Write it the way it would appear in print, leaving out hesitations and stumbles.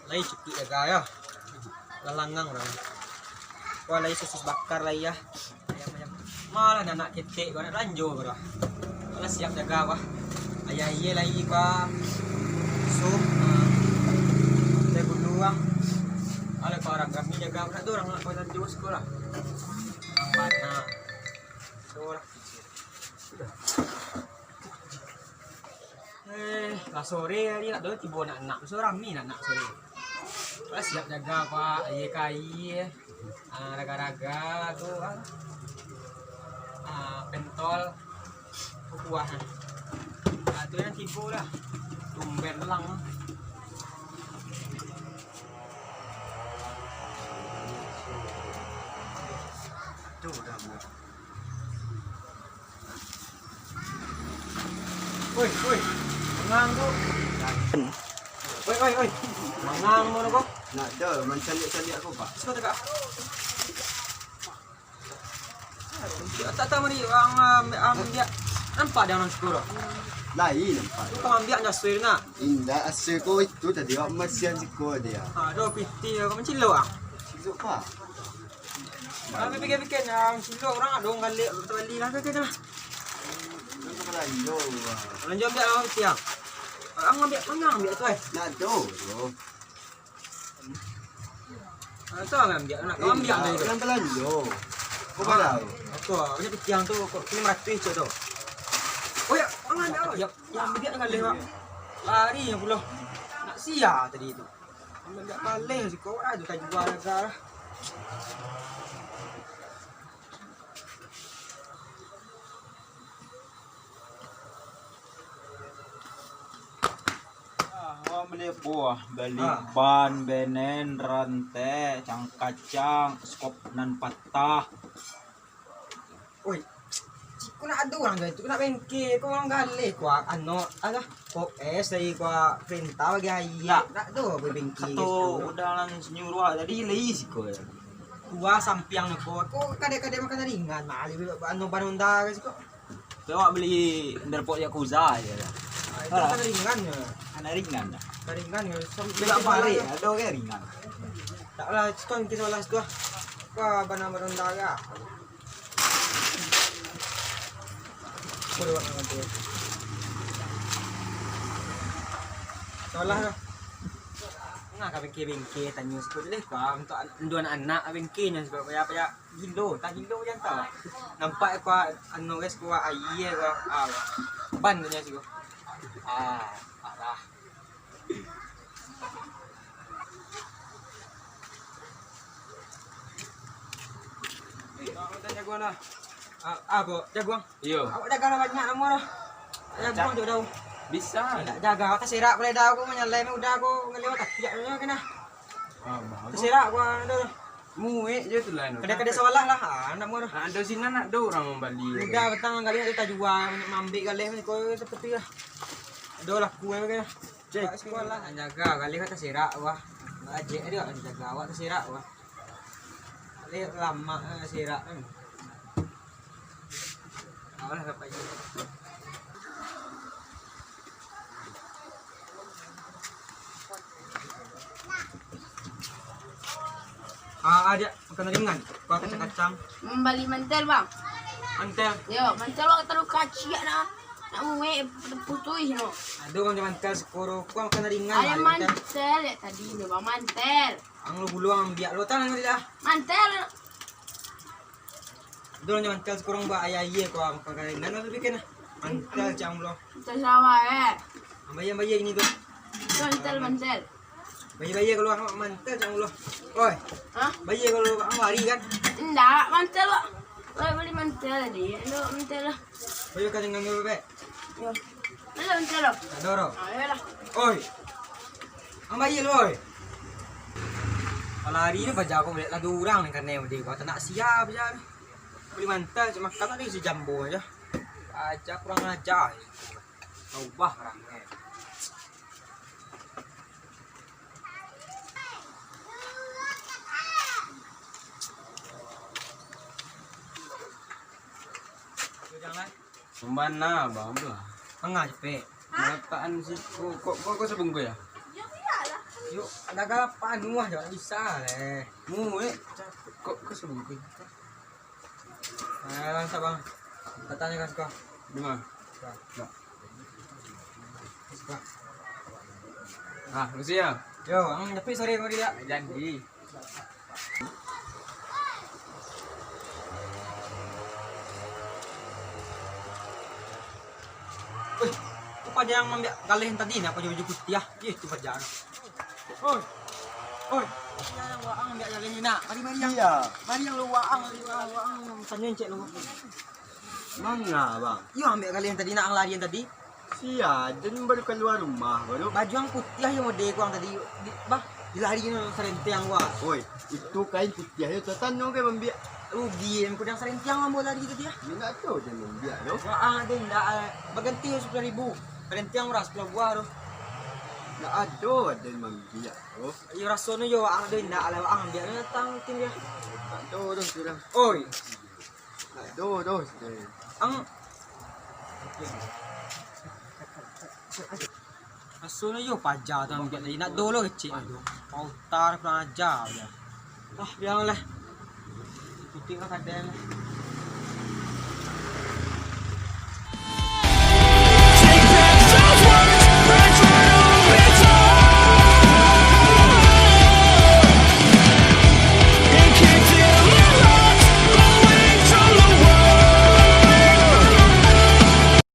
Lay cuki ya gaya. Lalangang orang. Walay sosis bakar lah ya. Ayam-ayam. Malah anak ketek gua nak lanjut bro. Malah siap jaga wah. Ayah iya lagi gua. Sup. Teh buluang. Ala kau orang kami jaga nak tu orang nak kau lanjut sekolah. Mana? Sekolah. Lah sore ni nak tu tiba nak seorang ni nak sore. Lah siap jaga pak, ayah kai, raga-raga tu, pentol, buahan. Tu yang tiba lah, tumben lang. Tu dah buat. Oi, mangang tu. Oi, mangang mo na ko. Nak dah, mencalik-calik aku pak. Suka tak? Tak tahu ni orang ambil nampak dia orang sekolah. Lain nampak. Kau ambil nyasir nak. Indah asal kau itu tadi awak mesian siko dia. Dah piti kau mencilok ah. Sibuk pak. Kami fikir-fikir yang cilok orang ada orang galik balik lah ke lah. Kau belanja. Belanja ambil orang siang. Ang ambil mangang ambil tu eh. Nak dah. Tu ang ambil nak kau ambil dari tu. Kan belanja. Kau balau. Aku punya tiang tu kau 500 je tu. Oh ya, ang ambil ya. Yang ambil dengan lewat. Lari yang pula. Nak sia tadi tu. Ambil balik si kau ada tak jual negara. Awak beli buah, beli ban, benen, rantai, kacang, skop nan patah. Oi. Kau nak ada orang tu, kau nak bengkel, kau orang galih kau alah kok dari kau perintah bagi ayah. Nak tu bengkel. Satu udah lang nyuruh tadi lagi sih kau. Kuah sampiang kau. Kau kadang-kadang makan ringan, mali banun dah ke kau. Kau awak beli derpot Yakuza aja. Makan ringan ya. Ana ringan dah. Ringan ya. Tidak pare, ada orang ringan. Taklah, sekarang kita olah tu. Kau banun dah ke? Boleh buat tu. Solah dah. Ngah ka bengkel tanya sikit deh kau untuk dua anak bengkelnya sebab payah gilo, tak gilo yang tahu. Nampak kau anu guys kau air kau ban nya sikit. Parah. Kita jagoan lah. Apa? Jagoan? Iyo. Awak jaga banyak nama dah. Jagoan tu dah. Bisa. Tak jaga tak serak boleh dah aku menyalai udah aku ngelewat tak pijak kena. Bagus. Terserak aku dah. Muek je tu lah. Kedai-kedai sekolah lah. Nak murah. Ada sini nak ada orang membeli. Udah petang kali kita jual ambil kali ni kau tepi lah. Ada lah kuih ke. Cek sekolah jaga kali kata serak wah. Ajek dia jaga awak terserak wah. Kali lama serak kan. Awalah apa ini. Ada makan ringan. Kuah kacang-kacang. Membeli mantel bang. Mantel. Yo, mantel bang terlalu kacik nak. Nak muek putui no. Ada orang mantel sekoro. Kuah makan ringan. Ada mantel ya tadi ni bang mantel. Ang lu buluang biak lu tangan dia. Mantel. Ada orang mantel sekoro mbak ayah kuah makan ringan lu bikin mantel cang lu. Tersawa Bayar ini tu. mantel. Bayar kalau mantel cang lu. Oi. Hah? Bayar kalau ang lari kan. Enggak, mantel bang. Boleh beli mantel tadi. Ada mantel lah. Bayar kan dengan bebe. Yo. Ada mantel lah. Ada ro. Ayo lah. Oi. Ang bayar lu oi. Kalau hari ni baca aku balik lagu orang ni karena dia kau tak nak siap je. Beli mantel cuma makan tadi si jambu aja. Aja kurang ajar. Ubah orang ni. Jangan. Mana bang? Mengah cepet. Apaan sih? Kok sebung gue ya? Yuk, agak paanu ah, jangan bisa leh. Kok kesubukin? Nah, langsung bang. Tanya kan kau. Di mana? Ah, lu siap. Yo, ang nyepi sorry kau dia. Janji. Uy, itu pa yang mambiak kalihin tadi na, baju putih ya. Itu pa dyan. Oy. Oy. Yan ang waang mambiak kalihin na. Mari yang. Iya. Mari yang lu waang, waang. Sanyo yung cek lu. Mana bang? Iyo ambil kalihin tadi na ang larian tadi. Siya, dan baru keluar rumah baru. Baju yang putih yung mode ko ang tadi. Bah, dilari ng sarente yang wa. Oi, itu kain putih ayo tatano kay mambiak. Rugi yung kudang sarente yang mo lari dito dia. Yun na to, dan mambiak no. Waang din da baganti yung 10,000. Sarente yang ras pula buah ro. Na ado, dan mambiak no. Yung raso no yo waang din da alaw ang ambil na tang tin dia. Ado, do sudah. Oy, Do. ang raso no yo paja tang ambil lagi nak dolo kecil aduh. Mau tar pernah aja udah. Ah, biarlah. Putih kan kadang.